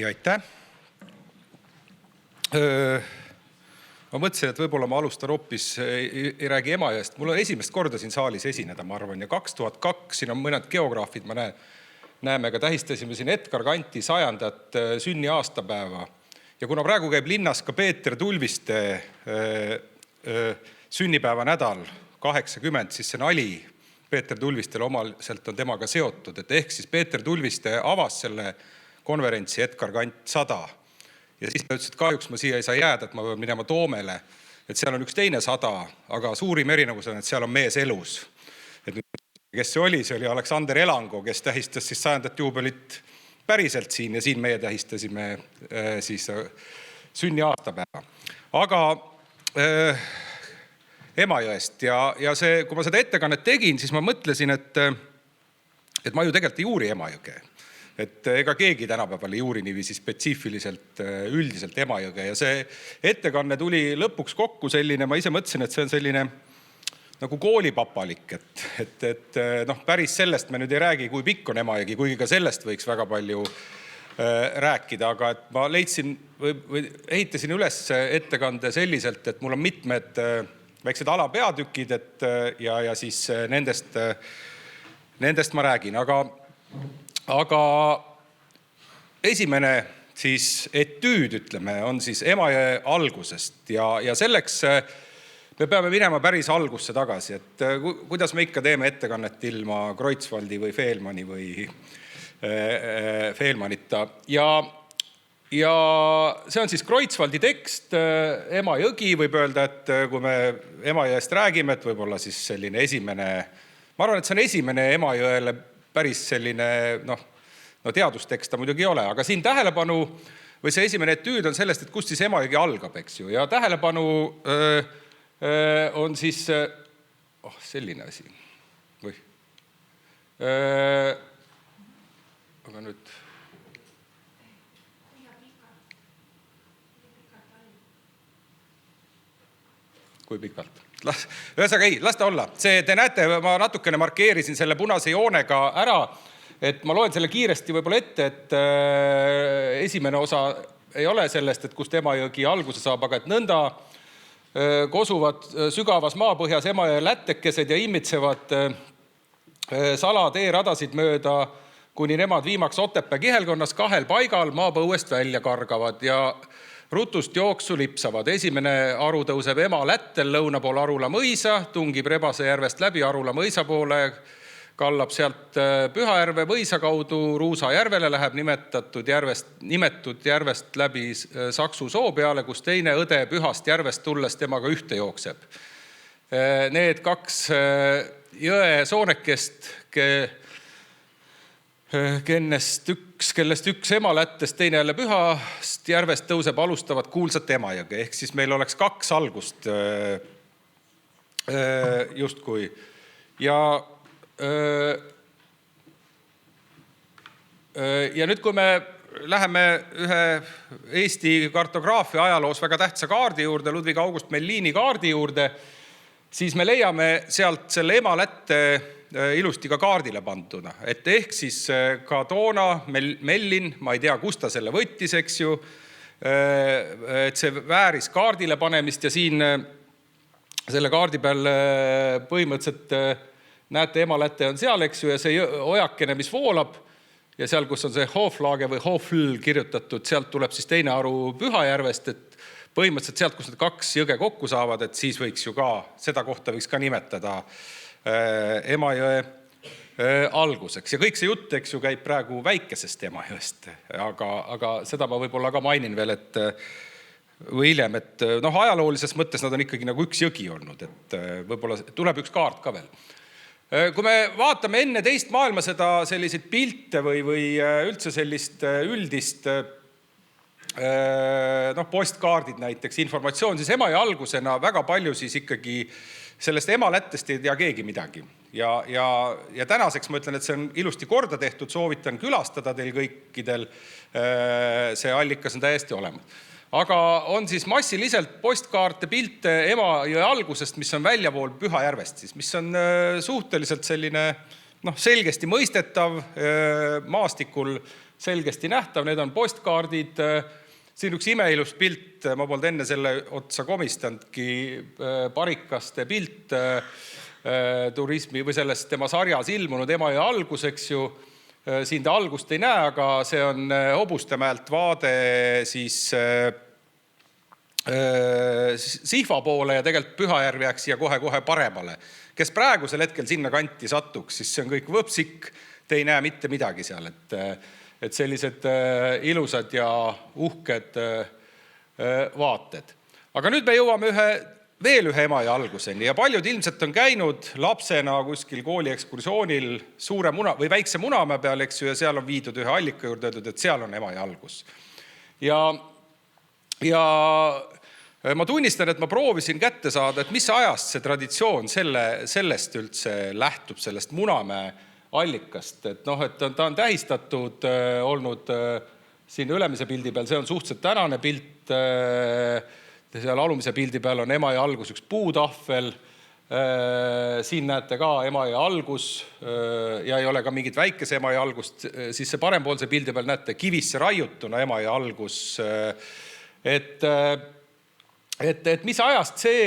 Nii, aitäh. Ma mõtlesin, et võib-olla ma alustan hoopis, ei räägi Emajõest. Mul on esimest korda siin saalis esineda, ma arvan, ja 2002, siin on mõned geograafid, ma näeme, ka tähistasime siin Edgar Kanti 100. sünni aastapäeva. Ja kuna praegu käib linnas ka Peeter Tulviste sünnipäeva nädal 80, siis see nali Peeter Tulvistel omaselt on temaga seotud. Et ehk siis Peeter Tulviste avas selle konverentsi Edgar Kant 100. Ja siis ta ütles, et kahjuks ma siia ei saa jääda, et ma pean minema Toomele. Et seal on üks teine 100, aga suurim erinevus on, et seal on mees elus. Et kes see oli Aleksander Elango, kes tähistas siis 100. juubelit päriselt siin ja siin meie tähistasime siis sünni aastapäeva. Aga Emajõest ja see, kui ma seda ettekannet tegin, siis ma mõtlesin, et ma ju tegelikult ei uuri Emajõge. Et ega keegi tänapäeval ei uuri niiviisi spetsiifiliselt üldiselt Emajõge ja see ettekanne tuli lõpuks kokku selline, ma ise mõtlesin, et see on selline nagu koolipapalik, et päris sellest me nüüd ei räägi, kui pikk on Emajõgi, kuigi ka sellest võiks väga palju rääkida, aga et ma leidsin või ehitasin üles ettekande selliselt, et mul on mitmed väiksed alapeatükid ja siis nendest ma räägin, aga esimene siis etüüd, ütleme, on siis Emajõe algusest ja selleks me peame minema päris algusse tagasi, et kuidas me ikka teeme ettekannet ilma Kreutzwaldi või Fehlmanni või Fehlmannita. Ja see on siis Kreutzwaldi tekst, Emajõgi, võib öelda, et kui me Emajõest räägime, et võib-olla siis selline esimene, ma arvan, et see on esimene Emajõele päris selline, teadustekst ta muidugi ei ole, aga siin tähelepanu, või see esimene etüüd on sellest, et kust siis Emajõgi algab, eks ju, ja tähelepanu on siis, selline asi, või, aga nüüd, kui pikalt. Ühesõnaga ei, las ta olla. Te näete, ma natukene markeerisin selle punase joonega ära, et ma loen selle kiiresti võib-olla ette, et esimene osa ei ole sellest, et kust Emajõgi alguse saab, aga et nõnda kosuvad sügavas maapõhjas Emajõe lättekesed ja imitsevad salateeradasid mööda, kuni nemad viimaks Otepää kihelkonnas kahel paigal maapõuest välja kargavad ja rutust jooksu lipsavad. Esimene aru tõuseb Ema Lättel lõuna pool Arula mõisa, tungib Rebase järvest läbi Arula mõisa poole, kallab sealt Pühajärve mõisa kaudu Ruusa järvele, läheb nimetud järvest läbi Saksu soo peale, kus teine õde Pühast järvest tulles temaga ühte jookseb. Need kaks jõe soonekest, kellest üks Ema Lättest, teine jälle Pühast järvest tõuseb, alustavad kuulsat Emajõge. Ehk siis meil oleks kaks algust justkui. Ja nüüd, kui me läheme ühe Eesti kartograafia ajaloos väga tähtsa kaardi juurde, Ludvig August Mellini kaardi juurde, siis me leiame sealt selle Ema Lätte ilusti ka kaardile panduna. Et ehk siis ka toona Mellin, ma ei tea, kus ta selle võttis, eks ju, et see vääris kaardile panemist ja siin selle kaardi peal põhimõtteliselt näete, Ema Lätte on seal, eks ju, ja see ojakene, mis voolab ja seal, kus on see Hoflage või Hofl kirjutatud, sealt tuleb siis teine aru Pühajärvest, et põhimõtteliselt sealt, kus need kaks jõge kokku saavad, et siis võiks ju ka, seda kohta võiks ka nimetada Emajõe alguseks. Ja kõik see jutt, eks ju, käib praegu väikesest Emajõest, aga seda ma võib-olla ka mainin veel, et või hiljem, et ajaloolises mõttes nad on ikkagi nagu üks jõgi olnud, et võib-olla tuleb üks kaart ka veel. Kui me vaatame enne teist maailmasõda selliseid pilte või üldse sellist üldist postkaardid näiteks, informatsioon, siis Emajõe algusena väga palju siis ikkagi sellest Ema Lättest ei tea keegi midagi. Ja tänaseks ma ütlen, et see on ilusti korda tehtud, soovitan külastada teil kõikidel, see allikas on täiesti olemas. Aga on siis massiliselt postkaarte, pilte Emajõe algusest, mis on väljavool Pühajärvest, siis, mis on suhteliselt selline selgesti mõistetav maastikul selgesti nähtav, need on postkaardid. Siin üks imeilus pilt, ma polnud enne selle otsa komistandki, parikaste pilt turismi või sellest tema sarjas ilmunud Emajõe algus, eks ju. Siin ta algust ei näe, aga see on Hobustemäelt vaade siis Sihva poole ja tegelikult Pühajärv jääks siia kohe paremale. Kes praegusel hetkel sinna kanti satuks, siis see on kõik võpsik, te ei näe mitte midagi seal, et sellised ilusad ja uhked vaated. Aga nüüd me jõuame veel ühe Emajõe alguseni ja paljud ilmselt on käinud lapsena kuskil kooli ekskursioonil suure või väikse Munamäe peal, eks ju, ja seal on viidud ühe allika juurde, öeldud, et seal on Emajõe algus. Ja ma tunnistan, et ma proovisin kätte saada, et mis ajast see traditsioon sellest üldse lähtub, sellest Munamäe allikast. Et ta on tähistatud olnud siin ülemise pildi peal, see on suhteliselt tänane pilt, seal alumise pildi peal on Emajõe algus üks puutahvel, siin näete ka Emajõe algus ja ei ole ka mingit väikese Emajõe algust, siis see parempoolse pildi peal näete kivisse raiutuna Emajõe algus, et mis ajast see,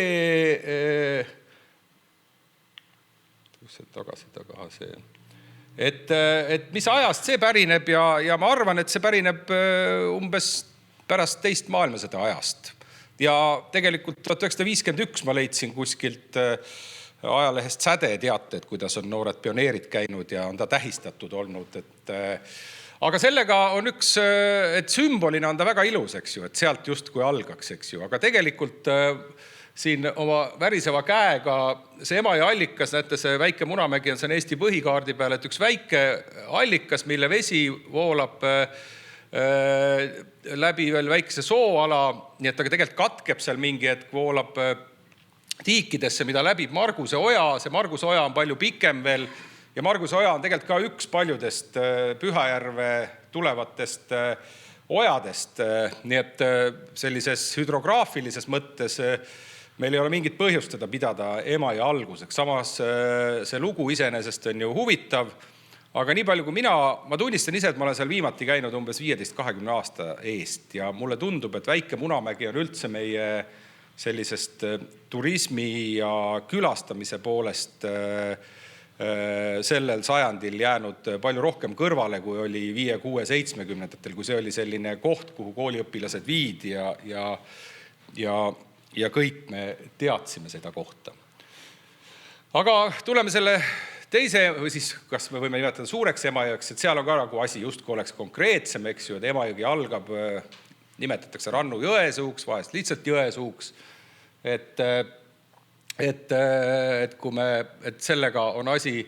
et mis ajast see pärineb ja ma arvan, et see pärineb umbes pärast teist maailmasõda ajast. Ja tegelikult 1951 ma leidsin kuskilt ajalehest säde teated, kuidas on noored pioneerid käinud ja on ta tähistatud olnud, aga sellega on et sümbolina on ta väga ilus, eks ju, et sealt just kui algaks, eks ju, aga tegelikult siin oma väriseva käega see Emajõe allikas, näete, see väike Munamägi on Eesti põhikaardi peal, et üks väike allikas, mille vesi voolab läbi veel väikese sooala, nii et aga tegelikult katkeb seal mingi hetk, voolab tiikidesse, mida läbib Marguse oja, see Marguse oja on palju pikem veel, ja Marguse oja on tegelikult ka üks paljudest Pühajärve tulevatest ojadest, nii et sellises hüdrograafilises mõttes meil ei ole mingit põhjust teda pidada Emajõe alguseks. Samas see lugu iseenesest on ju huvitav, aga nii palju kui ma tunnistan ise, et ma olen seal viimati käinud umbes 15-20 aasta eest ja mulle tundub, et väike Munamägi on üldse meie sellisest turismi ja külastamise poolest sellel sajandil jäänud palju rohkem kõrvale, kui oli 5, 6, 70-ndatel, kui see oli selline koht, kuhu kooliõpilased viidi ja kõik me teadsime seda kohta. Aga tuleme selle teise, või siis kas me võime nimetada suureks Emajõeks, et seal on ka nagu asi justkui oleks konkreetsem, eks ju, et Emajõgi algab, nimetatakse Rannu jõesuuks, vahest lihtsalt jõesuuks, et sellega on asi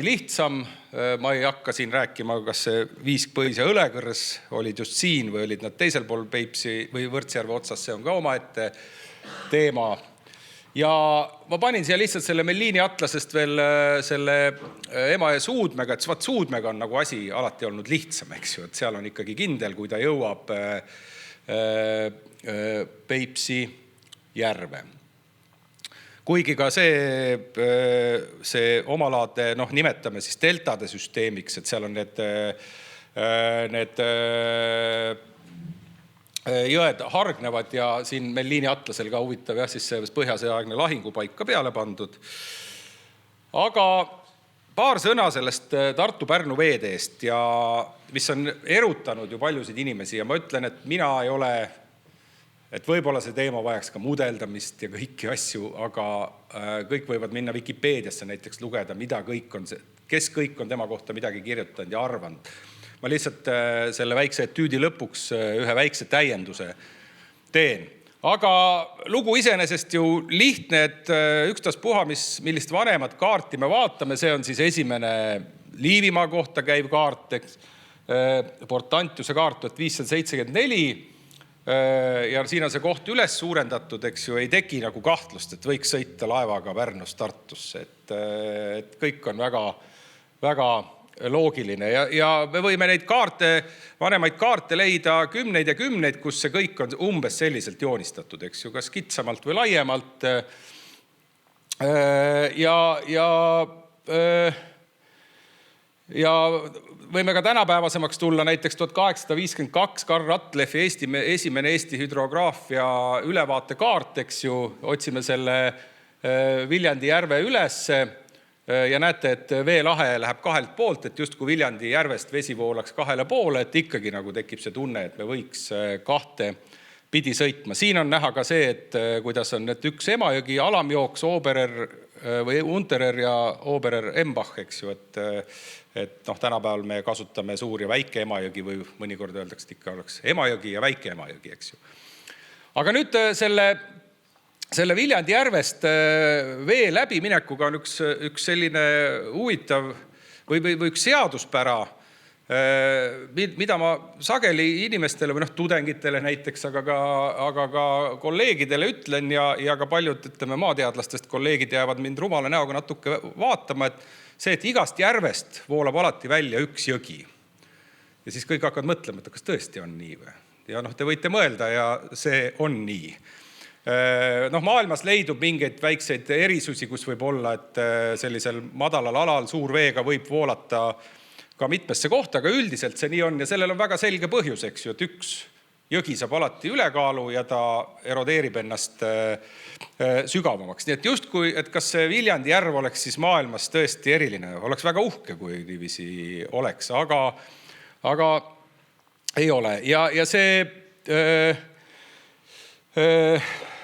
lihtsam. Ma ei hakka siin rääkima, kas see Viiskpõis ja Õlekõrs olid just siin või olid nad teisel pool Peipsi või Võrtsjärve otsas, see on ka omaette teema. Ja ma panin siia lihtsalt selle Melliini atlasest veel selle Emajõe Suudmega, et Suudmega on nagu asi alati olnud lihtsam, eks ju, et seal on ikkagi kindel, kui ta jõuab Peipsi järve. Kuigi ka see omalaadne, nimetame siis deltade süsteemiks, et seal on need jõed hargnevad ja siin Melliini atlasel ka huvitav siis see põhjasõjaaegne lahingupaik ka peale pandud. Aga paar sõna sellest Tartu-Pärnu veeteest ja mis on erutanud ju paljusid inimesi ja ma ütlen, et mina ei ole, et võib-olla see teema vajaks ka mudeldamist ja kõiki asju, aga kõik võivad minna Wikipeediasse näiteks lugeda, kes kõik on tema kohta midagi kirjutanud ja arvanud. Ma lihtsalt selle väikse etüüdi lõpuks ühe väikse täienduse teen. Aga lugu iseenesest ju lihtne, et ükstaspuha, millist vanemat kaarti me vaatame, see on siis esimene Liivimaa kohta käiv kaart, Portantiuse kaart 1574, ja siin on see koht üles suurendatud, eks ju, ei teki nagu kahtlust, et võiks sõita laevaga Pärnust Tartusse, et kõik on väga loogiline ja me võime neid vanemaid kaarte leida kümneid ja kümneid, kus see kõik on umbes selliselt joonistatud, eks ju, kas kitsamalt või laiemalt. Ja võime ka tänapäevasemaks tulla, näiteks 1852 Karl Ratlefi esimene Eesti hüdrograafia ülevaatekaart, eks ju, otsime selle Viljandi järve ülesse ja näete, et veelahe läheb kahelt poolt, et just kui Viljandi järvest vesi voolaks kahele poole, et ikkagi nagu tekib see tunne, et me võiks kahte pidi sõitma. Siin on näha ka see, et kuidas on et üks Emajõgi alamjooks Oberer või Unterer ja Oberer Embach, eks ju, et tänapäeval me kasutame suur ja väike Emajõgi või mõnikord öeldakse, et ikka oleks Emajõgi ja väike Emajõgi, eks ju. Aga nüüd selle Viljandi järvest vee läbiminekuga on üks selline huvitav või üks seaduspära, mida ma sageli inimestele või tudengitele näiteks, aga ka kolleegidele ütlen ja ka paljud, ütleme, maateadlastest kolleegid jäävad mind rumala näoga natuke vaatama, et see, et igast järvest voolab alati välja üks jõgi. Ja siis kõik hakkavad mõtlema, et kas tõesti on nii või? Ja te võite mõelda ja see on nii. Maailmas leidub mingeid väikseid erisusi, kus võib olla, et sellisel madalal alal suur veega võib voolata ka mitmesse kohta, aga üldiselt see nii on ja sellel on väga selge põhjus, eks ju, et üks jõgi saab alati ülekaalu ja ta erodeerib ennast sügavamaks. Nii et justkui, et kas see Viljandi järv oleks siis maailmas tõesti eriline, oleks väga uhke, kui niiviisi oleks, aga ei ole. Ja see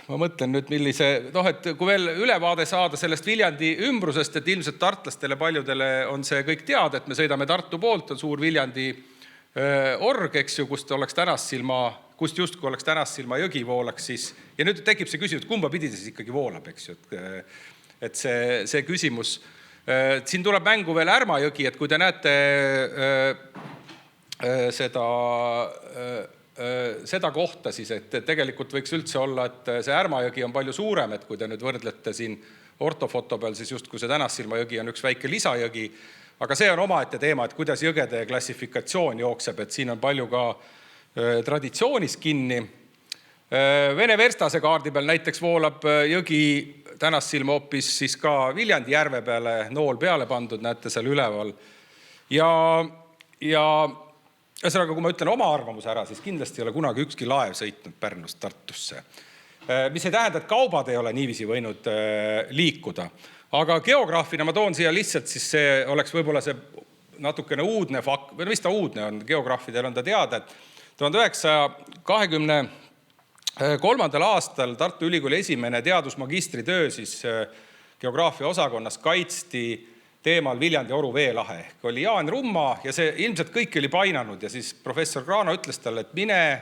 ma mõtlen nüüd, millise, et kui veel ülevaade saada sellest Viljandi ümbrusest, et ilmselt tartlastele paljudele on see kõik teada, et me sõidame Tartu poolt, on suur Viljandi org, eks ju, kust justkui oleks Tänassilma jõgi voolaks siis. Ja nüüd tekib see küsimus, et kumba pidi siis ikkagi voolab, eks ju, et see küsimus. Siin tuleb mängu veel Ärmajõgi, et kui te näete seda kohta siis, et tegelikult võiks üldse olla, et see Ärmajõgi on palju suurem, et kui te nüüd võrdlete siin ortofoto peal, siis just kui see Tänassilma jõgi on üks väike lisajõgi, aga see on omaette teema, et kuidas jõgede klassifikatsioon jookseb, et siin on palju ka traditsioonis kinni. Vene Verstase kaardi peal näiteks voolab jõgi Tänassilma hoopis siis ka Viljandi järve peale nool peale pandud, näete seal üleval. Ja ühesõnaga, kui ma ütlen oma arvamuse ära, siis kindlasti ei ole kunagi ükski laev sõitnud Pärnust Tartusse. Mis ei tähenda, et kaubad ei ole niiviisi võinud liikuda. Aga geograafina ma toon siia lihtsalt, siis see oleks võib-olla see natukene uudne fakt, või mis ta uudne on, geograafidel on ta teada, et 1923. aastal Tartu Ülikooli esimene teadusmagistritöö siis geograafia osakonnas kaitsti teemal Viljandi oru veelahe. Oli Jaan Rumma ja see ilmselt kõik oli painanud ja siis professor Graano ütles talle, et mine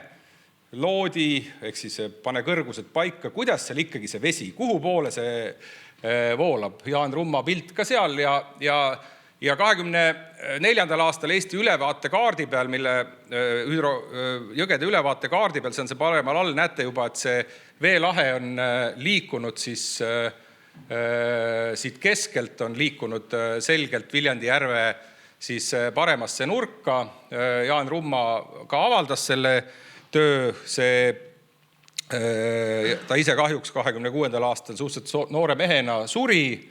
loodi, ehk siis pane kõrgused paika, kuidas seal ikkagi see vesi, kuhu poole see voolab. Jaan Rumma pilt ka seal ja 24. aastal Eesti ülevaatekaardi peal, mille jõgede ülevaatekaardi peal, see on see paremal all, näete juba, et see veelahe on liikunud siis siit keskelt on liikunud selgelt Viljandi järve siis paremasse nurka. Jaan Rumma ka avaldas selle töö, ta ise kahjuks 26. aastal suhteliselt noore mehena suri.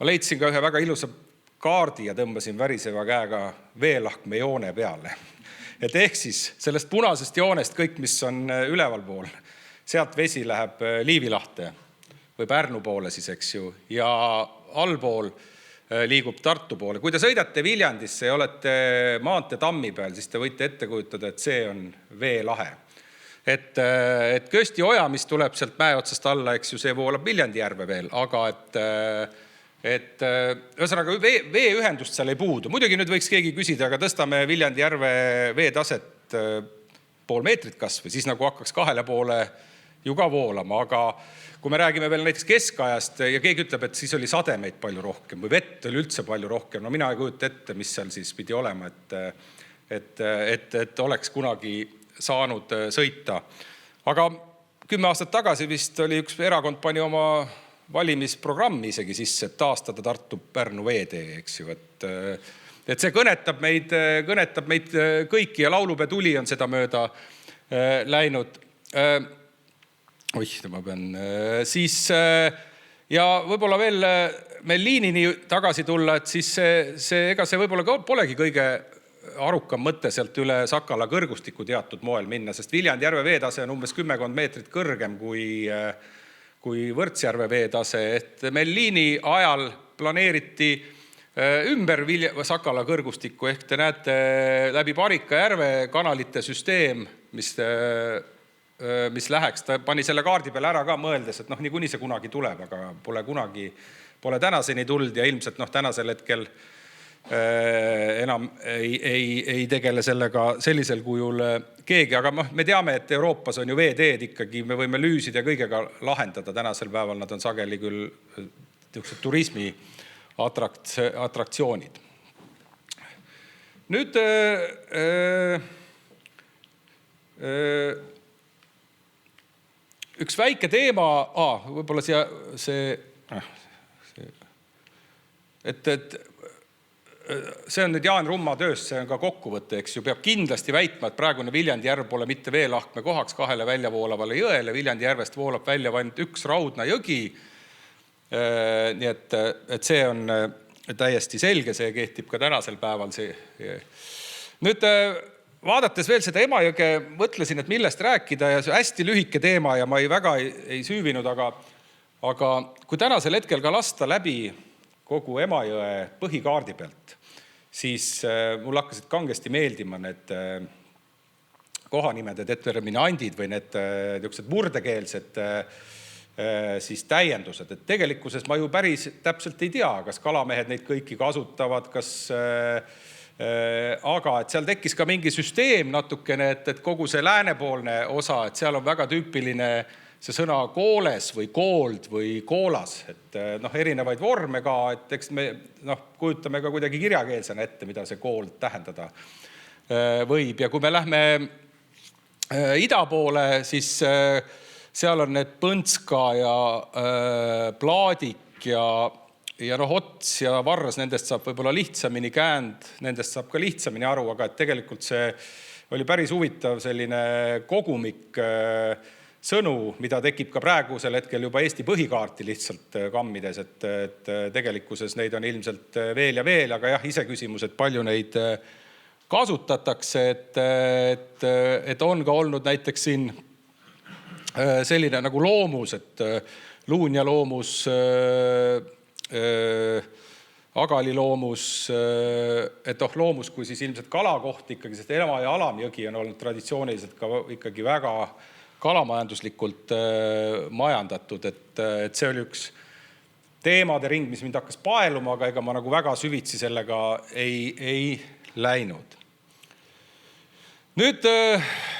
Ma leidsin ka ühe väga ilusa kaardi ja tõmbasin väriseva käega veelahkme joone peale. Et ehk siis sellest punasest joonest kõik, mis on üleval pool, sealt vesi läheb Liivilahte või Pärnu poole siis, eks ju, ja allpool liigub Tartu poole. Kui te sõidate Viljandisse ja olete maantee tammi peal, siis te võite ette kujutada, et see on veelahe. Et Kösti oja, mis tuleb sealt mäe otsast alla, eks ju, see voolab Viljandi järve veel, aga ühesõnaga veeühendust seal ei puudu. Muidugi nüüd võiks keegi küsida, aga tõstame Viljandi järve veetaset pool meetrit kas või, siis nagu hakkaks kahele poole ju ka voolama, aga kui me räägime veel näiteks keskajast ja keegi ütleb, et siis oli sademeid palju rohkem või vett oli üldse palju rohkem, no mina ei kujuta ette, mis seal siis pidi olema, et oleks kunagi saanud sõita. Aga 10 aastat tagasi vist oli üks erakond pani oma valimisprogrammi isegi sisse, et taastada Tartu-Pärnu veetee, eks ju, et see kõnetab meid kõiki ja laulupea tuli on seda mööda läinud. Ma pean siis Ja võib-olla veel Mellinini tagasi tulla, et siis ega see võib-olla polegi kõige arukam mõte sealt üle Sakala kõrgustiku teatud moel minna, sest Viljandi järve veetase on umbes 10 meetrit kõrgem kui Võrtsjärve veetase. Et Mellini ajal planeeriti ümber Sakala kõrgustikku, ehk te näete läbi Parika järve kanalite süsteem, mis läheks. Ta pani selle kaardi peale ära ka mõeldes, et niikuinii see kunagi tuleb, aga pole tänaseni tuld ja ilmselt tänasel hetkel enam ei tegele sellega sellisel kujul keegi. Aga me teame, et Euroopas on ju veeteed ikkagi, me võime lüüsida ja kõigega lahendada. Tänasel päeval nad on sageli küll turismi atraktsioonid. Nüüd üks väike teema, võib-olla see on nüüd Jaan Rumma tööst, see on ka kokkuvõte, eks ju. Peab kindlasti väitma, et praegune Viljandi järv pole mitte veelahkme kohaks 2 välja voolavale jõele. Viljandi järvest voolab välja ainult 1 raudna jõgi. Nii et see on täiesti selge, see kehtib ka tänasel päeval. Nüüd vaadates veel seda Emajõge, mõtlesin, et millest rääkida ja see hästi lühike teema ja ma väga ei süüvinud, aga kui tänasel hetkel ka lasta läbi kogu Emajõe põhikaardi pealt, siis mul hakkasid kangesti meeldima need kohanimede determinandid või need murdekeelsed siis täiendused. Et tegelikkuses ma ju päris täpselt ei tea, kas kalamehed neid kõiki kasutavad, aga et seal tekkis ka mingi süsteem natukene, et kogu see läänepoolne osa, et seal on väga tüüpiline see sõna kooles või koold või koolas, et erinevaid vorme ka, et eks me kujutame ka kuidagi kirjakeelsena ette, mida see koold tähendada võib. Ja kui me lähme ida poole, siis seal on need Põntska ja Plaadik ja Ots ja Varras, nendest saab võib-olla lihtsamini Käänd, nendest saab ka lihtsamini aru, aga et tegelikult see oli päris huvitav selline kogumik sõnu, mida tekib ka praegusel hetkel juba Eesti põhikaarti lihtsalt kammides, et tegelikkuses neid on ilmselt veel ja veel, aga jah, ise küsimus, et palju neid kasutatakse, et on ka olnud näiteks siin selline nagu loomus, et luunja loomus, agali loomus, et loomus kui siis ilmselt kalakoht ikkagi, sest Ema ja Alamjõgi on olnud traditsiooniliselt ka ikkagi väga kalamajanduslikult majandatud, et see oli üks teemade ring, mis mind hakkas paeluma, aga ega ma nagu väga süvitsi sellega ei läinud. Nüüd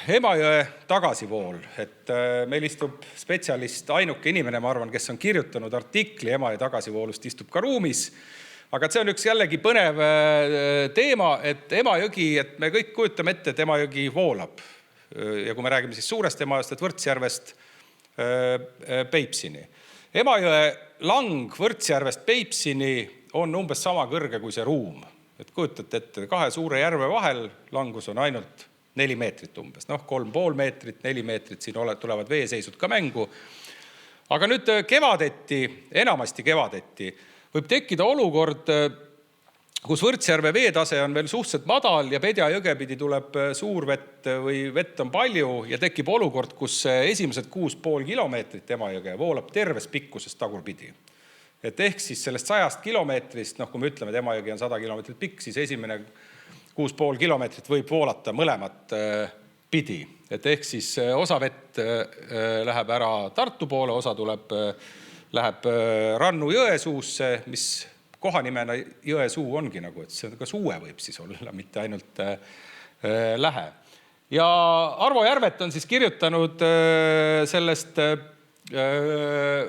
Emajõe tagasivool, et meil istub spetsialist, ainuke inimene, ma arvan, kes on kirjutanud artikli Emajõe tagasivoolust, istub ka ruumis, aga see on üks jällegi põnev teema, et Emajõgi, et me kõik kujutame ette, et Emajõgi voolab. Ja kui me räägime siis suurest Emajõest, et Võrtsjärvest Peipsini. Emajõe lang Võrtsjärvest Peipsini on umbes sama kõrge kui see ruum. Et kujutate ette, 2 suure järve vahel langus on ainult 4 meetrit umbes. 3,5 meetrit, 4 meetrit, siin tulevad veeseisud ka mängu. Aga nüüd kevadeti, enamasti kevadeti, võib tekkida olukord, kus Võrtsjärve veetase on veel suhteliselt madal ja Pedja jõge pidi tuleb suur vett või vett on palju ja tekib olukord, kus esimesed 6,5 kilomeetrit Emajõge voolab terves pikkuses tagurpidi. Et ehk siis sellest 100 kilomeetrist, kui me ütleme, et Emajõgi on 100 kilomeetrit pikk, siis esimene 6,5 kilomeetrit võib voolata mõlemat pidi. Et ehk siis osa vett läheb ära Tartu poole, osa läheb Rannu Jõesuusse, mis kohanimena Jõesuu ongi nagu, et see ka suue võib siis olla, mitte ainult lähe. Ja Arvo Järvet on siis kirjutanud sellest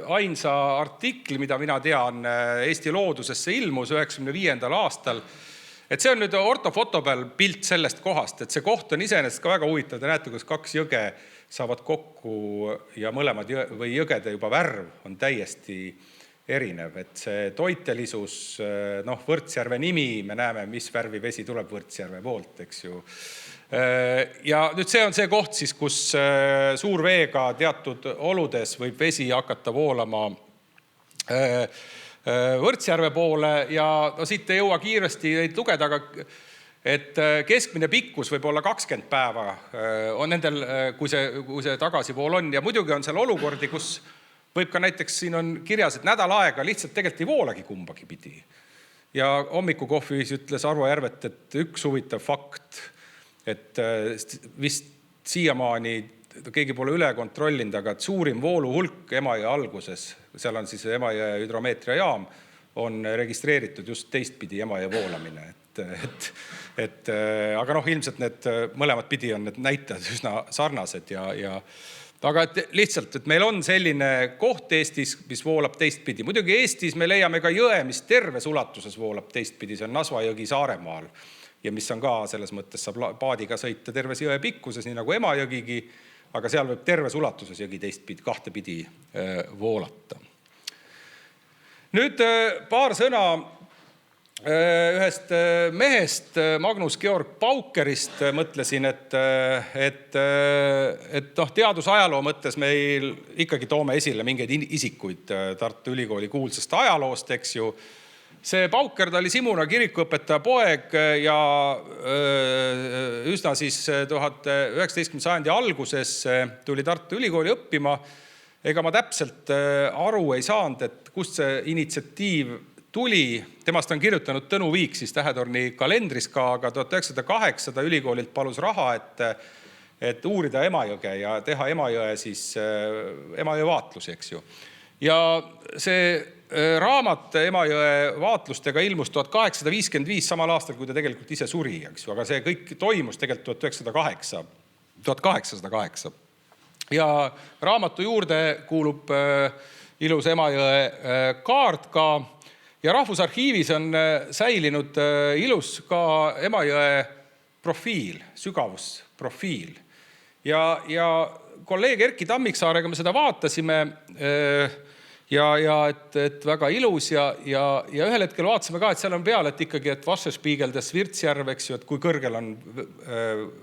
ainsa artikli, mida mina tean, Eesti loodusesse ilmus 95. aastal. Et see on nüüd ortofoto peal pilt sellest kohast, et see koht on iseenesest ka väga huvitav. Te näete, kus 2 jõge saavad kokku ja mõlemad või jõgede juba värv on täiesti erinev, et see toitelisus, Võrtsjärve nimi, me näeme, mis värvi vesi tuleb Võrtsjärve poolt, eks ju. Ja nüüd see on see koht siis, kus suurveega teatud oludes võib vesi hakata voolama Võrtsjärve poole ja no siit ei jõua kiiresti neid lugeda, aga et keskmine pikkus võib olla 20 päeva on nendel, kui see tagasivool on. Ja muidugi on seal olukordi, kus võib ka näiteks siin on kirjas, et nädal aega lihtsalt tegelikult ei voolagi kumbagi pidi. Ja hommikukohvis ütles Arvo Järvet, et üks huvitav fakt, et vist siiamaani keegi pole üle kontrollinud, aga et suurim voolu hulk Emajõe alguses, seal on siis Emajõe hüdromeetria jaam, on registreeritud just teistpidi Emajõe voolamine. Aga noh, ilmselt need mõlemad pidi on need näitajad üsna sarnased aga et lihtsalt, et meil on selline koht Eestis, mis voolab teistpidi. Muidugi Eestis me leiame ka jõe, mis terves ulatuses voolab teistpidi, see on Nasva jõgi Saaremaal ja mis on ka selles mõttes saab paadiga sõita terves jõe pikkuses, nii nagu Emajõgigi, aga seal võib terves ulatuses jõgi teistpidi, kahtepidi voolata. Nüüd paar sõna ühest mehest, Magnus Georg Paukerist mõtlesin, et teadusajaloo mõttes meil ikkagi toome esile mingeid isikuid Tartu Ülikooli kuulsast ajaloost, eks ju. See Pauker, ta oli Simuna kirikuõpetaja poeg ja üsna siis 19. sajandi alguses tuli Tartu Ülikooli õppima. Ega ma täpselt aru ei saanud, et kust see initsiatiiv tuli. Temast on kirjutanud Tõnu Viik siis Tähetorni kalendris ka, aga 1908 ta ülikoolilt palus raha, et uurida Emajõge ja teha Emajõe siis Emajõe vaatlusi, eks ju. Ja see raamat Emajõe vaatlustega ilmus 1855 samal aastal, kui ta tegelikult ise suri, eks ju, aga see kõik toimus tegelikult 1808. Ja raamatu juurde kuulub ilus Emajõe kaart ka ja Rahvusarhiivis on säilinud ilus ka Emajõe profiil, sügavusprofiil. Ja kolleeg Erki Tammiksaarega me seda vaatasime ja et väga ilus ja ühel hetkel vaatasime ka, et seal on peal, et ikkagi, et Wasserspiegeldes Virtsjärv, eks ju, et kui kõrgel on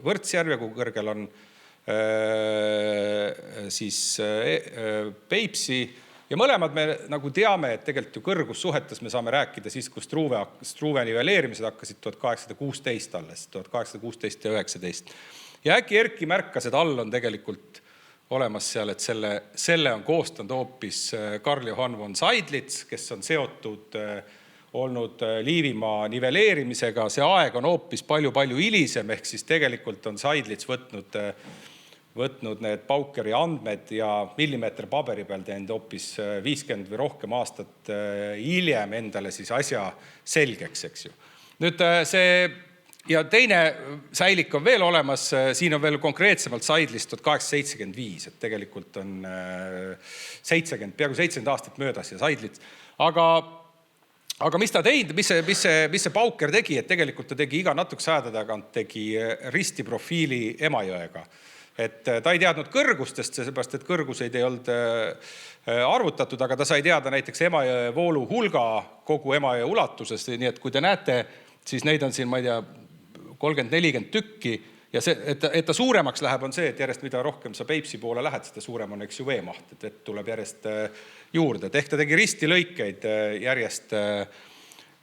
Võrtsjärv ja kui kõrgel on siis Peipsi. Ja mõlemad me nagu teame, et tegelikult ju kõrgussuhetes me saame rääkida siis, kui Struve nivelleerimised hakkasid 1816 alles, 1816 ja 19. Ja äkki Erki märkas, et all on tegelikult olemas seal, et selle on koostanud hoopis Karl Johan von Seidlitz, kes on seotud olnud Liivimaa nivelleerimisega. See aeg on hoopis palju hilisem, ehk siis tegelikult on Seidlitz võtnud need Paukeri andmed ja millimeeter paberi peal teinud hoopis 50 või rohkem aastat hiljem endale siis asja selgeks, eks ju. Nüüd see ja teine säilik on veel olemas, siin on veel konkreetsemalt Seidlitz 1875, et tegelikult on peaaegu 70 aastat möödas ja Seidlitz. Aga mis ta teinud, mis see Pauker tegi, et tegelikult ta tegi iga natukese aja tagant tegi ristiprofiili Emajõega. Et ta ei teadnud kõrgustest, seepärast, et kõrguseid ei olnud arvutatud, aga ta sai teada näiteks Emajõe voolu hulga kogu Emajõe ulatuses, nii et kui te näete, siis neid on siin, ma ei tea, 30-40 tükki ja see, et ta suuremaks läheb, on see, et järjest mida rohkem sa Peipsi poole lähed, seda suurem on, eks ju, veemaht, et vett tuleb järjest juurde. Ehk ta tegi ristilõikeid järjest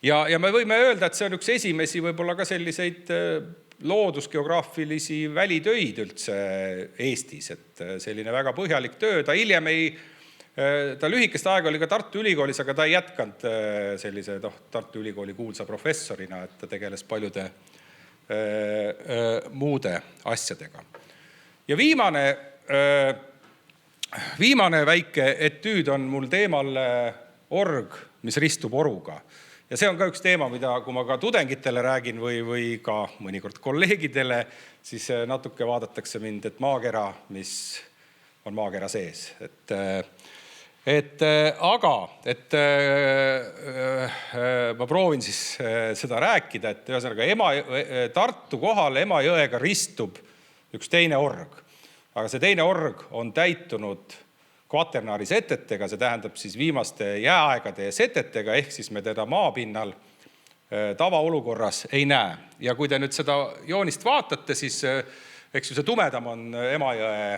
ja me võime öelda, et see on üks esimesi võib-olla ka selliseid loodusgeograafilisi välitöid üldse Eestis, et selline väga põhjalik töö. Ta hiljem ta lühikest aega oli ka Tartu Ülikoolis, aga ta ei jätkanud sellise Tartu Ülikooli kuulsa professorina, et ta tegeles paljude muude asjadega. Ja viimane väike etüüd on mul teemal org, mis ristub oruga. Ja see on ka üks teema, mida kui ma ka tudengitele räägin või ka mõnikord kolleegidele, siis natuke vaadatakse mind, et maakera, mis on maakera sees. Aga ma proovin siis seda rääkida, et ühesõnaga Tartu kohal Emajõega ristub üks teine org. Aga see teine org on täitunud kvaternaari setetega, see tähendab siis viimaste jääaegade setetega, ehk siis me teda maapinnal tavaolukorras ei näe. Ja kui te nüüd seda joonist vaatate, siis eks ju see tumedam on Emajõe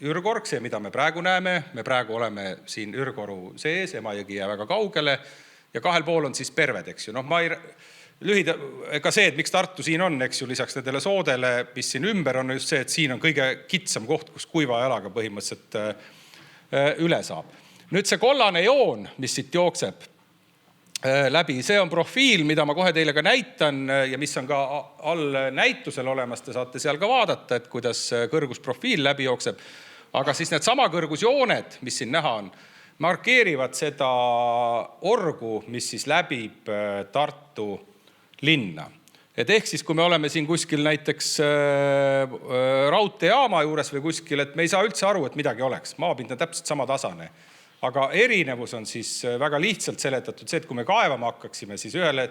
ürgorg, see, mida me praegu näeme. Me praegu oleme siin ürgoru sees, Emajõgi jää väga kaugele ja kahel pool on siis perved, eks ju. Ma ei ka see, et miks Tartu siin on, eks ju, lisaks nendele soodele, mis siin ümber on just see, et siin on kõige kitsam koht, kus kuiva jalaga põhimõtteliselt üle saab. Nüüd see kollane joon, mis siit jookseb läbi, see on profiil, mida ma kohe teile ka näitan ja mis on ka all näitusel olemas. Te saate seal ka vaadata, et kuidas kõrgusprofiil läbi jookseb. Aga siis need sama kõrgusjooned, mis siin näha on, markeerivad seda orgu, mis siis läbib Tartu linna. Et ehk siis, kui me oleme siin kuskil näiteks raudteejaama juures või kuskil, et me ei saa üldse aru, et midagi oleks. Maapind on täpselt sama tasane. Aga erinevus on siis väga lihtsalt seletatud see, et kui me kaevama hakkaksime, siis ühele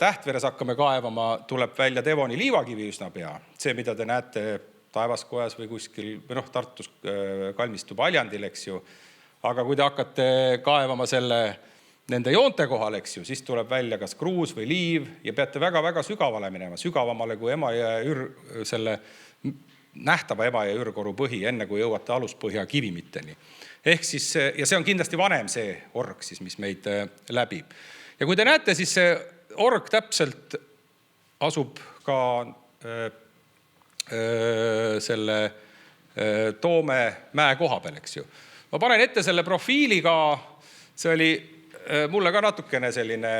Tähtveres hakkame kaevama, tuleb välja Devoni liivakivi üsna pea. See, mida te näete Taevaskojas või kuskil, või Tartus Kalmistu Paljandil, eks ju. Aga kui te hakkate kaevama nende joonte kohal, eks ju, siis tuleb välja kas kruus või liiv ja peate väga-väga sügavale minema, sügavamale kui selle nähtava Emajõe ürgoru põhi, enne kui jõuate aluspõhja kivimiteni. Ehk siis, ja see on kindlasti vanem see org, siis, mis meid läbib. Ja kui te näete, siis see org täpselt asub ka selle Toome mäe koha peal, eks ju. Ma panen ette selle profiiliga, see oli mulle ka natukene selline,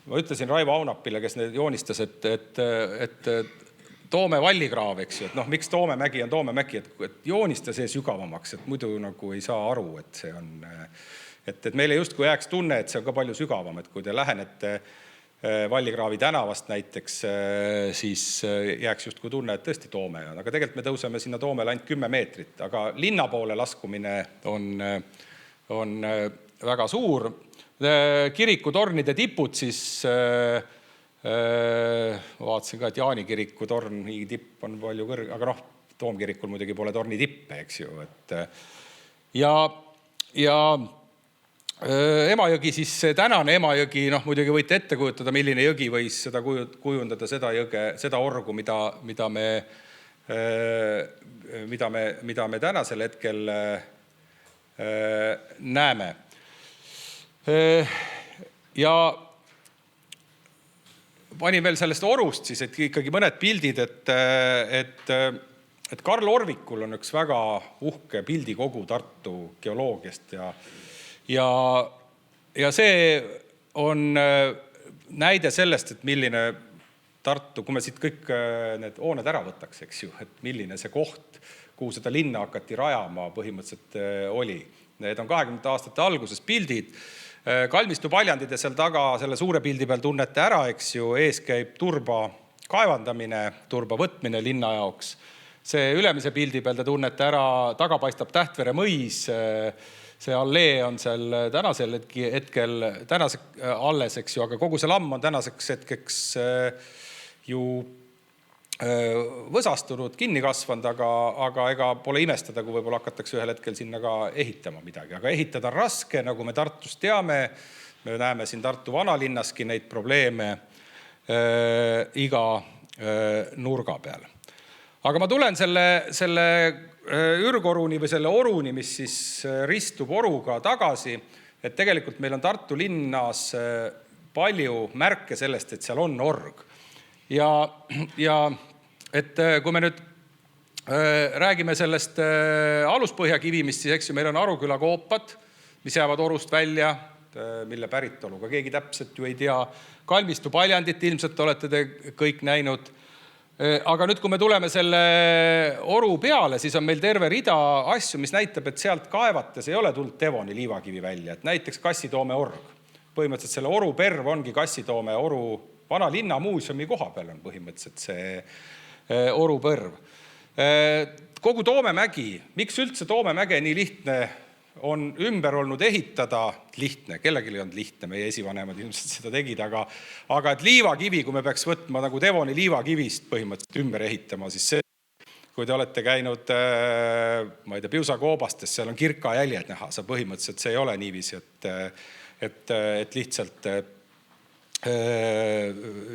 ma ütlesin Raivo Aunapile, kes need joonistas, et Toome vallikraav, eks ju, et miks Toome mägi on Toome mägi, et joonista see sügavamaks, et muidu nagu ei saa aru, et see on, et meile justkui jääks tunne, et see on ka palju sügavam, et kui te lähenete Vallikraavi tänavast näiteks, siis jääks justkui tunne, et tõesti Toome on, aga tegelikult me tõuseme sinna Toomele ainult 10 meetrit, aga linna poole laskumine on väga suur. Kirikutornide tipud siis vaatasin ka, et Jaani kiriku torni tipp on palju kõrge, aga Toomkirikul muidugi pole torni tippe, eks ju. Ja Emajõgi siis, tänane Emajõgi, muidugi võite ette kujutada, milline jõgi võis seda kujundada, seda orgu, mida me tänasel hetkel näeme. Ja panin veel sellest orust siis, et ikkagi mõned pildid, et Karl Orvikul on üks väga uhke pildikogu Tartu geoloogiast ja see on näide sellest, et milline Tartu, kui me siit kõik need hooned ära võtaks, eks ju, et milline see koht, kuhu seda linna hakati rajama põhimõtteliselt oli. Need on 20 aastate alguses pildid. Kalmistu Paljandide seal taga, selle suure pildi peal tunnete ära, eks ju, ees käib turba kaevandamine, turba võtmine linna jaoks. See ülemise pildi peal te tunnete ära, taga paistab Tähtvere mõis, see allee on seal tänasel hetkel alles, eks ju, aga kogu see lamm on tänaseks hetkeks ju võsastunud, kinni kasvanud, aga ega pole imestada, kui võib-olla hakatakse ühel hetkel sinna ka ehitama midagi. Aga ehitada on raske, nagu me Tartust teame. Me näeme siin Tartu vanalinnaski neid probleeme iga nurga peal. Aga ma tulen selle ürgoruni või selle oruni, mis siis ristub oruga tagasi, et tegelikult meil on Tartu linnas palju märke sellest, et seal on org. Ja et kui me nüüd räägime sellest aluspõhjakivimist, siis eks ju meil on Aruküla koopad, mis jäävad orust välja, mille päritoluga keegi täpselt ju ei tea. Kalmistu Paljandit ilmselt olete te kõik näinud. Aga nüüd, kui me tuleme selle oru peale, siis on meil terve rida asju, mis näitab, et sealt kaevates ei ole tulnud Devoni liivakivi välja. Et näiteks Kassitoome org. Põhimõtteliselt selle oru perv ongi Kassitoome oru vana linnamuuseumi koha peal on põhimõtteliselt see orupõrv. Kogu Toomemägi, miks üldse Toomemäge nii lihtne on ümber olnud ehitada, lihtne, kellelgi on lihtne, meie esivanemad ilmselt seda tegid, aga et liivakivi, kui me peaks võtma nagu Devoni liivakivist põhimõtteliselt ümber ehitama, siis see, kui te olete käinud, ma ei tea, Piusakoobastes, seal on kirkajäljed näha, sa põhimõtteliselt see ei ole niiviisi, et lihtsalt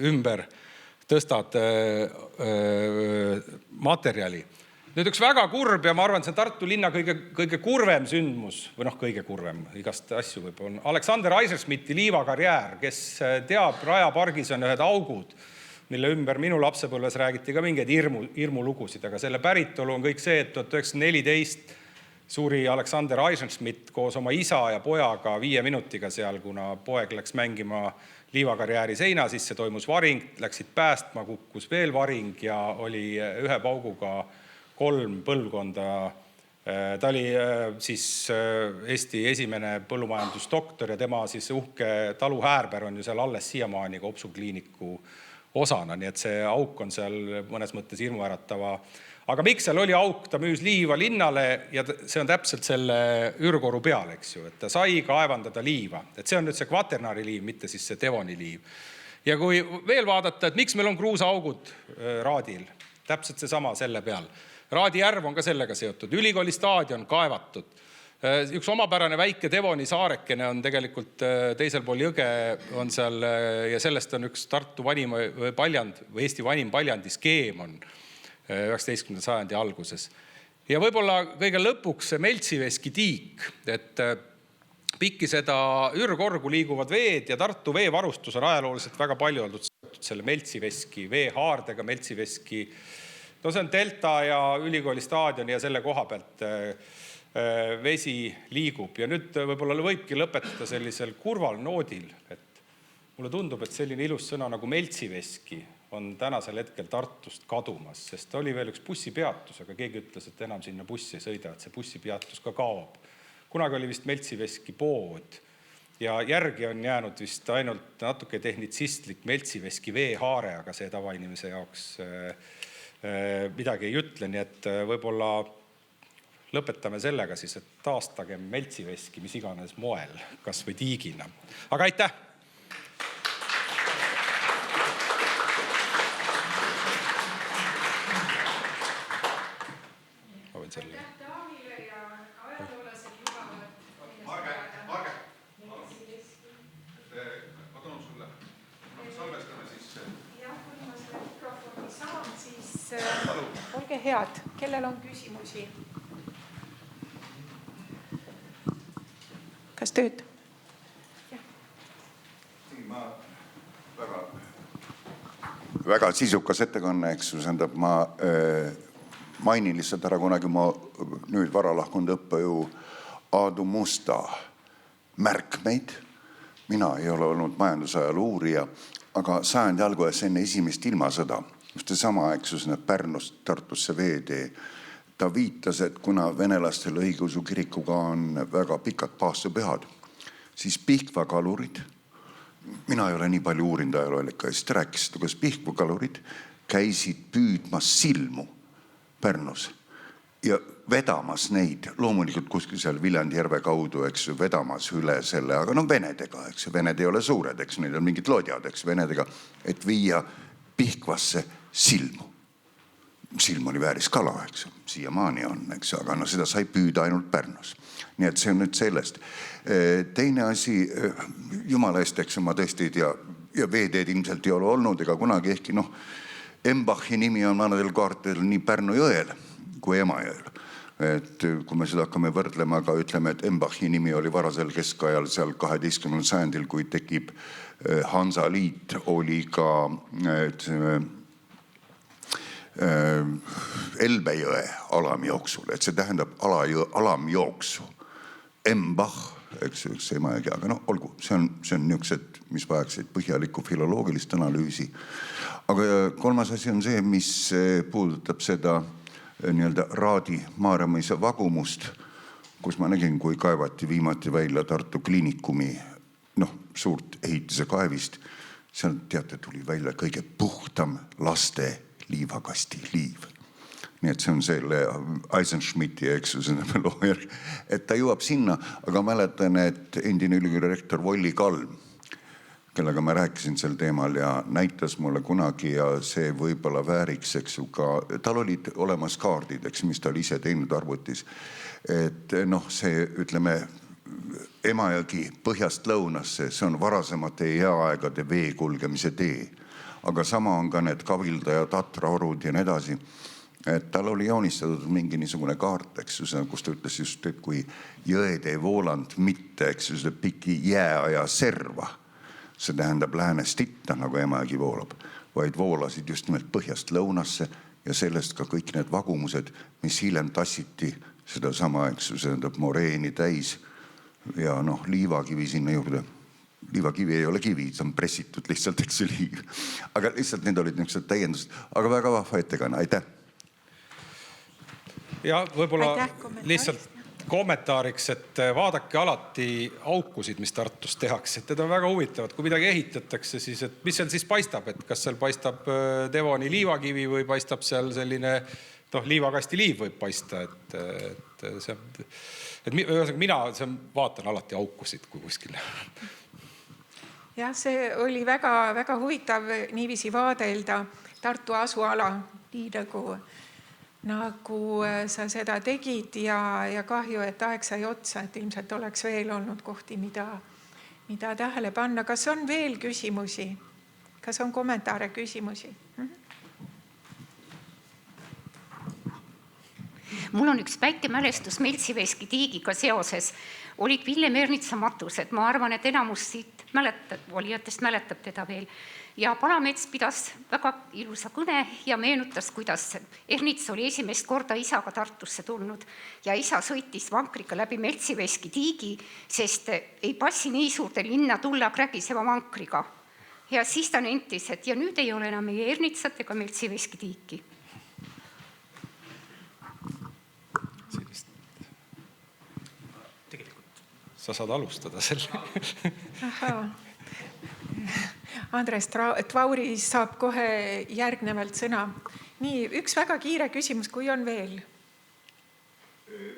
ümber tõstad materjali. Nüüd üks väga kurb ja ma arvan, see on Tartu linna kõige kurvem sündmus, või kõige kurvem, igast asju võib olla. Alexander Eisenschmidti liivakarjäär, kes teab, Raja pargis on ühed augud, mille ümber minu lapsepõlves räägiti ka mingeid hirmulugusid, aga selle päritolu on kõik see, et 1914 suuri Alexander Eisenschmidt koos oma isa ja pojaga 5 minutiga seal, kuna poeg läks mängima liivakarjääri seina sisse, toimus varing, läksid päästma, kukkus veel varing ja oli ühe pauguga 3 põlvkonda. Ta oli siis Eesti esimene põllumajandusdoktor ja tema siis uhke talu Häärber on ju seal alles siiamaani ka Opsukliiniku osana, nii et see auk on seal mõnes mõttes hirmuäratava. Aga miks seal oli auk? Ta müüs liiva linnale ja see on täpselt selle ürgoru peal, eks ju, et ta sai kaevandada liiva. Et see on nüüd see kvaternaari liiv, mitte siis see Devoni liiv. Ja kui veel vaadata, et miks meil on kruusaaugud Raadil, täpselt see sama selle peal. Raadi järv on ka sellega seotud. Ülikooli staadion kaevatud. Üks omapärane väike Devoni saarekene on tegelikult teisel pool jõge on seal ja sellest on üks Tartu vanim paljand või Eesti vanim paljandi skeem on 19. sajandi alguses. Ja võib-olla kõige lõpuks see Meltsiveski tiik, et pikki seda ürgorgu liiguvad veed ja Tartu veevarustus on ajalooliselt väga palju olnud selle Meltsiveski veehaardega, Meltsiveski. No see on delta ja ülikooli staadion ja selle koha pealt vesi liigub. Ja nüüd võib-olla võibki lõpetada sellisel kurval noodil, et mulle tundub, et selline ilus sõna nagu Meltsiveski on tänasel hetkel Tartust kadumas, sest oli veel üks bussipeatus, aga keegi ütles, et enam sinna bussi ei sõida, et see bussipeatus ka kaob. Kunagi oli vist Meltsiveski pood ja järgi on jäänud vist ainult natuke tehnitsistlik Meltsiveski veehaare, aga see tavainimese jaoks midagi ei ütle, nii et võib-olla lõpetame sellega siis, et taastagem Meltsiveski mis iganes moel, kas või tiigina. Aga aitäh! Ma võin selle. Taavile ja ajaloolased jubavad. Marge, ma tunnen sulle. Salvestame siis. Ja kui ma selle mikrofoni saan, siis olge head. Kellel on küsimusi? Kas tööd? Ma väga sisukas ettekanne, eks ma mainin lihtsalt ära kunagi ma nüüd vara lahkunud õppejõu Aadu Musta märkmeid. Mina ei ole olnud majandusajal uurija, aga sajandi alguses enne esimest ilmasõda, just sama, eks Pärnust Tartusse veetee. Ta viitas, et kuna venelastel õigeusu kirikuga on väga pikad paastupühad, siis Pihkva kalurid, mina ei ole nii palju uurinud ajaloolikaist, rääkis, kuidas Pihkva kalurid käisid püüdmas silmu Pärnus ja vedamas neid, loomulikult kuskil seal Viljandi järve kaudu, eks vedamas üle selle, aga venedega, eks vened ei ole suured, eks neil on mingid lodjad, eks venedega, et viia Pihkvasse silmu. Silm oli vääris kala, eks siiamaani on, eks, aga seda sai püüda ainult Pärnus. Nii et see on nüüd sellest. Teine asi, jumala eest, eks ma tõesti ei tea, ja veeteed ilmselt ei ole olnud ega kunagi ehkki, Embachi nimi on vanadel kaartel nii Pärnu jõel kui Emajõel. Et kui me seda hakkame võrdlema, aga ütleme, et Embachi nimi oli varasel keskajal seal 12. sajandil, kui tekib Hansaliit, oli ka Elbejõe alamjooksul, et see tähendab alamjooksu. Embach, eks Emajõgi, aga olgu, see on niisugused, mis vajaksid põhjalikku filoloogilist analüüsi. Aga kolmas asi on see, mis puudutab seda nii-öelda Raadi Maarjamise vagumust, kus ma nägin, kui kaevati viimati välja Tartu kliinikumi suurt ehitise kaevist. Seal teate tuli välja kõige puhtam laste liivakasti liiv. Nii et see on selle Eisenschmidti, eks loojer, et ta jõuab sinna, aga mäletan, et endine ülikooli rektor Volli Kalm, kellega ma rääkisin sel teemal ja näitas mulle kunagi ja see võib-olla vääriks, eks ju ka, tal olid olemas kaardid, eks, mis ta oli ise teinud arvutis, et see, ütleme, Emajõgi põhjast lõunasse, see on varasemate jääaegade vee kulgemise tee. Aga sama on ka need Kavilda ja Tatra orud ja nii edasi. et tal oli joonistatud mingi niisugune kaart, eks ju, kus ta ütles just, et kui jõed ei voolanud mitte, eks ju, seda piki jääaja serva, see tähendab läänest itta, nagu Emajõgi voolab, vaid voolasid just nimelt põhjast lõunasse ja sellest ka kõik need vagumused, mis hiljem tassiti seda sama, eks ju, see tähendab moreeni täis ja liivakivi sinna juurde. Liivakivi ei ole kivi, see on pressitud lihtsalt, eks ju liiv. Aga lihtsalt need olid niisugused täiendused, aga väga vahva ettekanne, aitäh! Ja võib-olla lihtsalt kommentaariks, et vaadake alati aukusid, mis Tartus tehakse. Need on väga huvitavad. Kui midagi ehitatakse, siis et mis seal siis paistab? Et kas seal paistab Devoni liivakivi või paistab seal selline liivakasti liiv võib paista. Mina vaatan alati aukusid kui kuskil. Jah, see oli väga, väga huvitav niiviisi vaadelda Tartu asuala, nii nagu sa seda tegid ja kahju, et aeg sai otsa, et ilmselt oleks veel olnud kohti, mida tähele panna. Kas on veel küsimusi? Kas on kommentaare, küsimusi? Mul on üks väike mälestus Meltsiveski tiigiga seoses. Olid Villem Ernitsa matused. Ma arvan, et enamus siit olijatest mäletab teda veel. Ja Palamets pidas väga ilusa kõne ja meenutas, kuidas Ernits oli esimest korda isaga Tartusse tulnud ja isa sõitis vankriga läbi Meltsiveski tiigi, sest ei passi nii suurde linna tulla krägiseva vankriga. Ja siis ta nentis, et ja nüüd ei ole enam meie Ernitsat ega Meltsiveski tiiki. Sa saad alustada selle. Andres Tvauri saab kohe järgnevalt sõna. Nii, üks väga kiire küsimus, kui on veel.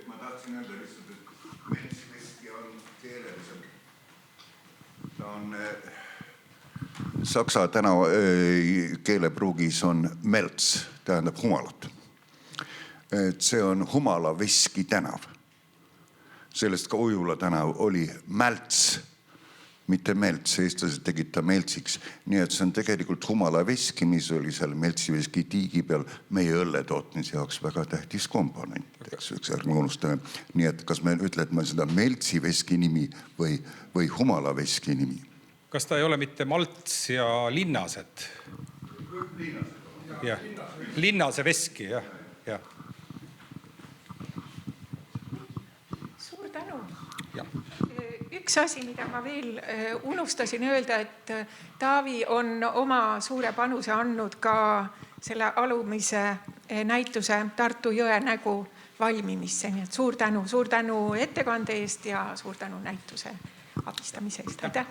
Ma tahtsin öelda lihtsalt, et Meltsiveski on keeleliselt. Ta on saksa tänava keelepruugis on Melts, tähendab humalat. See on Humalaveski tänav. Sellest ka Ujula tänav oli Mälts, mitte Melts, eestlased tegid ta Meltsiks. Nii et see on tegelikult Humalaveski, mis oli seal Meltsiveski tiigi peal meie õlletootmise jaoks väga tähtis komponent. Ärme unustame. Nii et kas me ütleme seda Meltsiveski nimi või Humalaveski nimi? Kas ta ei ole mitte Malts ja Linnased? Linnase veski, jah. Suur tänu. Üks asi, mida ma veel unustasin öelda, et Taavi on oma suure panuse andnud ka selle alumise näituse Tartu jõe nägu valmimisse. Nii et suur tänu ettekande eest ja suur tänu näituse abistamise eest. Aitäh!